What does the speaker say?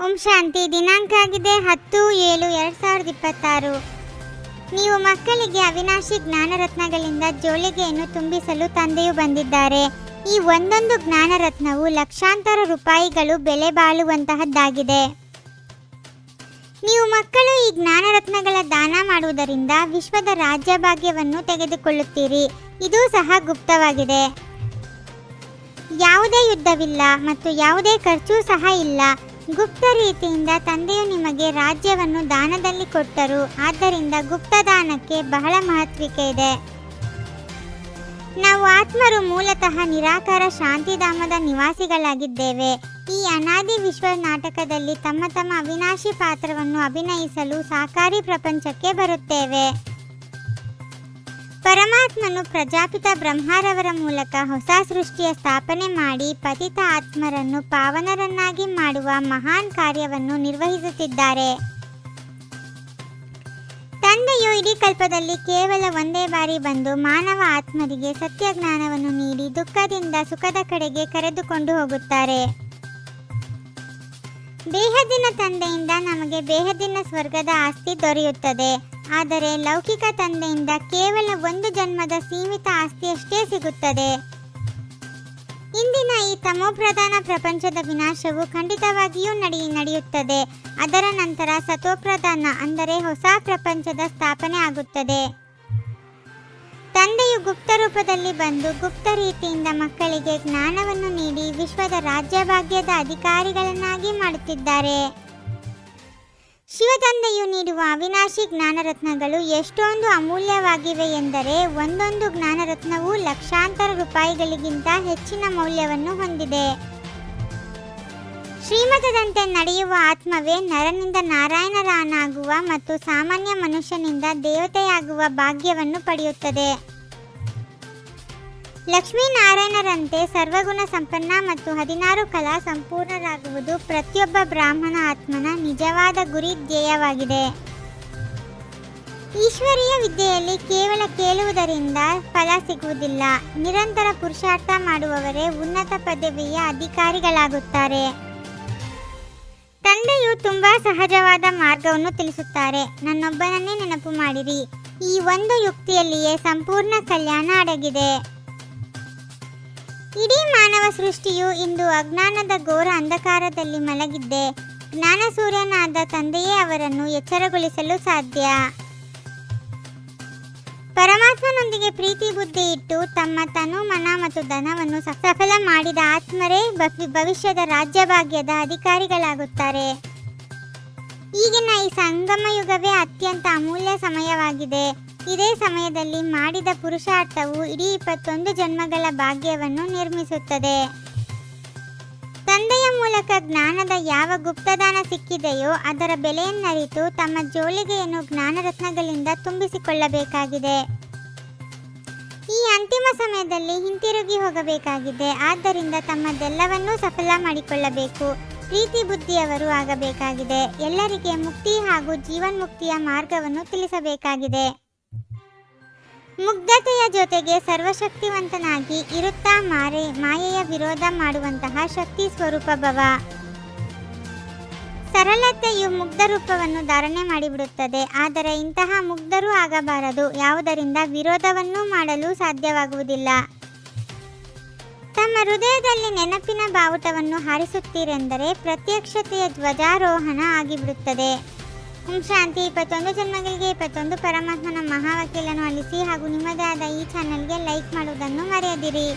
ಓಂ ಶಾಂತಿ. ದಿನಾಂಕ ಆಗಿದೆ 10/7/2026. ನೀವು ಮಕ್ಕಳಿಗೆ ಅವಿನಾಶಿ ಜ್ಞಾನರತ್ನಗಳಿಂದ ಜೋಳಿಗೆಯನ್ನು ತುಂಬಿಸಲು ತಂದೆಯು ಬಂದಿದ್ದಾರೆ. ಈ ಒಂದೊಂದು ಜ್ಞಾನರತ್ನವು ಲಕ್ಷಾಂತರ ರೂಪಾಯಿಗಳು ಬೆಲೆ ಬಾಳುವಂತಹದ್ದಾಗಿದೆ. ನೀವು ಮಕ್ಕಳು ಈ ಜ್ಞಾನರತ್ನಗಳ ದಾನ ಮಾಡುವುದರಿಂದ ವಿಶ್ವದ ರಾಜ್ಯಭಾಗ್ಯವನ್ನು ತೆಗೆದುಕೊಳ್ಳುತ್ತೀರಿ. ಇದು ಸಹ ಗುಪ್ತವಾಗಿದೆ. ಯಾವುದೇ ಯುದ್ಧವಿಲ್ಲ ಮತ್ತು ಯಾವುದೇ ಖರ್ಚು ಸಹ ಇಲ್ಲ. ಗುಪ್ತ ರೀತಿಯಿಂದ ತಂದೆಯು ನಿಮಗೆ ರಾಜ್ಯವನ್ನು ದಾನದಲ್ಲಿ ಕೊಟ್ಟರು. ಆದ್ದರಿಂದ ಗುಪ್ತದಾನಕ್ಕೆ ಬಹಳ ಮಹತ್ವಿಕೆ ಇದೆ. ನಾವು ಆತ್ಮರು ಮೂಲತಃ ನಿರಾಕಾರ ಶಾಂತಿಧಾಮದ ನಿವಾಸಿಗಳಾಗಿದ್ದೇವೆ. ಈ ಅನಾದಿ ವಿಶ್ವ ನಾಟಕದಲ್ಲಿ ತಮ್ಮ ತಮ್ಮ ಅವಿನಾಶಿ ಪಾತ್ರವನ್ನು ಅಭಿನಯಿಸಲು ಸಾಕಾರಿ ಪ್ರಪಂಚಕ್ಕೆ ಬರುತ್ತೇವೆ. ಪರಮಾತ್ಮನು ಪ್ರಜಾಪಿತ ಬ್ರಹ್ಮರವರ ಮೂಲಕ ಹೊಸ ಸೃಷ್ಟಿಯ ಸ್ಥಾಪನೆ ಮಾಡಿ ಪತಿತ ಆತ್ಮರನ್ನು ಪಾವನರನ್ನಾಗಿ ಮಾಡುವ ಮಹಾನ್ ಕಾರ್ಯವನ್ನು ನಿರ್ವಹಿಸುತ್ತಿದ್ದಾರೆ. ತಂದೆಯು ಇಡೀ ಕಲ್ಪದಲ್ಲಿ ಕೇವಲ ಒಂದೇ ಬಾರಿ ಬಂದು ಮಾನವ ಆತ್ಮರಿಗೆ ಸತ್ಯ ಜ್ಞಾನವನ್ನು ನೀಡಿ ದುಃಖದಿಂದ ಸುಖದ ಕಡೆಗೆ ಕರೆದುಕೊಂಡು ಹೋಗುತ್ತಾರೆ. ಬೇಹದ್ದಿನ ತಂದೆಯಿಂದ ನಮಗೆ ಬೇಹದ್ದಿನ ಸ್ವರ್ಗದ ಆಸ್ತಿ ದೊರೆಯುತ್ತದೆ. ಆದರೆ ಲೌಕಿಕ ತಂದೆಯಿಂದ ಕೇವಲ ಒಂದು ಜನ್ಮದ ಸೀಮಿತ ಆಸ್ತಿಯಷ್ಟೇ ಸಿಗುತ್ತದೆ. ಇಂದಿನ ಈ ತಮೋಪ್ರಧಾನ ಪ್ರಪಂಚದ ವಿನಾಶವು ಖಂಡಿತವಾಗಿಯೂ ನಡೆಯುತ್ತದೆ. ಅದರ ನಂತರ ಸತೋಪ್ರಧಾನ ಅಂದರೆ ಹೊಸ ಪ್ರಪಂಚದ ಸ್ಥಾಪನೆ ಆಗುತ್ತದೆ. ತಂದೆಯು ಗುಪ್ತ ರೂಪದಲ್ಲಿ ಬಂದು ಗುಪ್ತ ರೀತಿಯಿಂದ ಮಕ್ಕಳಿಗೆ ಜ್ಞಾನವನ್ನು ನೀಡಿ ವಿಶ್ವದ ರಾಜ್ಯಭಾಗ್ಯದ ಅಧಿಕಾರಿಗಳನ್ನಾಗಿ ಮಾಡುತ್ತಿದ್ದಾರೆ. ಶಿವತಂದೆಯು ನೀಡುವ ಅವಿನಾಶಿ ಜ್ಞಾನರತ್ನಗಳು ಎಷ್ಟೊಂದು ಅಮೂಲ್ಯವಾಗಿವೆ ಎಂದರೆ ಒಂದೊಂದು ಜ್ಞಾನರತ್ನವು ಲಕ್ಷಾಂತರ ರೂಪಾಯಿಗಳಿಗಿಂತ ಹೆಚ್ಚಿನ ಮೌಲ್ಯವನ್ನು ಹೊಂದಿದೆ. ಶ್ರೀಮತದಂತೆ ನಡೆಯುವ ಆತ್ಮವೇ ನರನಿಂದ ನಾರಾಯಣನಾಗುವ ಮತ್ತು ಸಾಮಾನ್ಯ ಮನುಷ್ಯನಿಂದ ದೇವತೆಯಾಗುವ ಭಾಗ್ಯವನ್ನು ಪಡೆಯುತ್ತದೆ. ಲಕ್ಷ್ಮೀನಾರಾಯಣರಂತೆ ಸರ್ವಗುಣ ಸಂಪನ್ನ ಮತ್ತು 16 ಕಲಾ ಸಂಪೂರ್ಣರಾಗುವುದು ಪ್ರತಿಯೊಬ್ಬ ಬ್ರಾಹ್ಮಣ ಆತ್ಮನ ನಿಜವಾದ ಗುರಿ ಧ್ಯೇಯವಾಗಿದೆ. ಈಶ್ವರೀಯ ವಿದ್ಯೆಯಲ್ಲಿ ಕೇವಲ ಕೇಳುವುದರಿಂದ ಫಲ ಸಿಗುವುದಿಲ್ಲ. ನಿರಂತರ ಪುರುಷಾರ್ಥ ಮಾಡುವವರೇ ಉನ್ನತ ಪದವಿಯ ಅಧಿಕಾರಿಗಳಾಗುತ್ತಾರೆ. ತಂದೆಯು ತುಂಬಾ ಸಹಜವಾದ ಮಾರ್ಗವನ್ನು ತಿಳಿಸುತ್ತಾರೆ. ನನ್ನೊಬ್ಬನನ್ನೇ ನೆನಪು ಮಾಡಿರಿ. ಈ ಒಂದು ಯುಕ್ತಿಯಲ್ಲಿಯೇ ಸಂಪೂರ್ಣ ಕಲ್ಯಾಣ ಅಡಗಿದೆ. ಇಡೀ ಮಾನವ ಸೃಷ್ಟಿಯು ಇಂದು ಅಜ್ಞಾನದ ಘೋರ ಅಂಧಕಾರದಲ್ಲಿ ಮಲಗಿದ್ದೆ. ಜ್ಞಾನ ಸೂರ್ಯನಾದ ತಂದೆಯೇ ಅವರನ್ನು ಎಚ್ಚರಗೊಳಿಸಲು ಸಾಧ್ಯ. ಪರಮಾತ್ಮನೊಂದಿಗೆ ಪ್ರೀತಿ ಬುದ್ಧಿ ಇಟ್ಟು ತಮ್ಮ ತನು ಮನ ಮತ್ತು ಧನವನ್ನು ಸಫಲ ಮಾಡಿದ ಆತ್ಮರೇ ಭವಿಷ್ಯದ ರಾಜ್ಯಭಾಗ್ಯದ ಅಧಿಕಾರಿಗಳಾಗುತ್ತಾರೆ. ಈಗಿನ ಈ ಸಂಗಮ ಯುಗವೇ ಅತ್ಯಂತ ಅಮೂಲ್ಯ ಸಮಯವಾಗಿದೆ. ಇದೇ ಸಮಯದಲ್ಲಿ ಮಾಡಿದ ಪುರುಷಾರ್ಥವು ಇಡೀ 21 ಜನ್ಮಗಳ ಭಾಗ್ಯವನ್ನು ನಿರ್ಮಿಸುತ್ತದೆ. ತಂದೆಯ ಮೂಲಕ ಜ್ಞಾನದ ಯಾವ ಗುಪ್ತದಾನ ಸಿಕ್ಕಿದೆಯೋ ಅದರ ಬೆಲೆಯನ್ನರಿತು ತಮ್ಮ ಜೋಳಿಗೆಯನ್ನು ಜ್ಞಾನರತ್ನಗಳಿಂದ ತುಂಬಿಸಿಕೊಳ್ಳಬೇಕಾಗಿದೆ. ಈ ಅಂತಿಮ ಸಮಯದಲ್ಲಿ ಹಿಂತಿರುಗಿ ಹೋಗಬೇಕಾಗಿದೆ. ಆದ್ದರಿಂದ ತಮ್ಮದೆಲ್ಲವನ್ನೂ ಸಫಲ ಮಾಡಿಕೊಳ್ಳಬೇಕು. ಪ್ರೀತಿ ಬುದ್ಧಿಯವರು ಆಗಬೇಕಾಗಿದೆ. ಎಲ್ಲರಿಗೆ ಮುಕ್ತಿ ಹಾಗೂ ಜೀವನ್ಮುಕ್ತಿಯ ಮಾರ್ಗವನ್ನು ತಿಳಿಸಬೇಕಾಗಿದೆ. ಮುಗ್ಧತೆಯ ಜೊತೆಗೆ ಸರ್ವಶಕ್ತಿವಂತನಾಗಿ ಇರುತ್ತಾ ಮಾಯೆಯ ವಿರೋಧ ಮಾಡುವಂತಹ ಶಕ್ತಿ ಸ್ವರೂಪ ಭವ. ಸರಳತೆಯು ಮುಗ್ಧ ರೂಪವನ್ನು ಧಾರಣೆ ಮಾಡಿಬಿಡುತ್ತದೆ. ಆದರೆ ಇಂತಹ ಮುಗ್ಧರೂ ಆಗಬಾರದು. ಯಾವುದರಿಂದ ವಿರೋಧವನ್ನೂ ಮಾಡಲು ಸಾಧ್ಯವಾಗುವುದಿಲ್ಲ. ತಮ್ಮ ಹೃದಯದಲ್ಲಿ ನೆನಪಿನ ಬಾವುಟವನ್ನು ಹಾರಿಸುತ್ತೀರೆಂದರೆ ಪ್ರತ್ಯಕ್ಷತೆಯ ಧ್ವಜಾರೋಹಣ ಆಗಿಬಿಡುತ್ತದೆ. ಓಂ ಶಾಂತಿ. 21 ಜನ್ಮಗಳಿಗೆ 21 ಪರಮಾತ್ಮನ ಮಹಾವಕೀಲನ್ನು ಅಳಿಸಿ ಹಾಗೂ ನಿಮ್ಮದೇ ಆದ ಈ ಚಾನೆಲ್ಗೆ ಲೈಕ್ ಮಾಡುವುದನ್ನು ಮರೆಯದಿರಿ.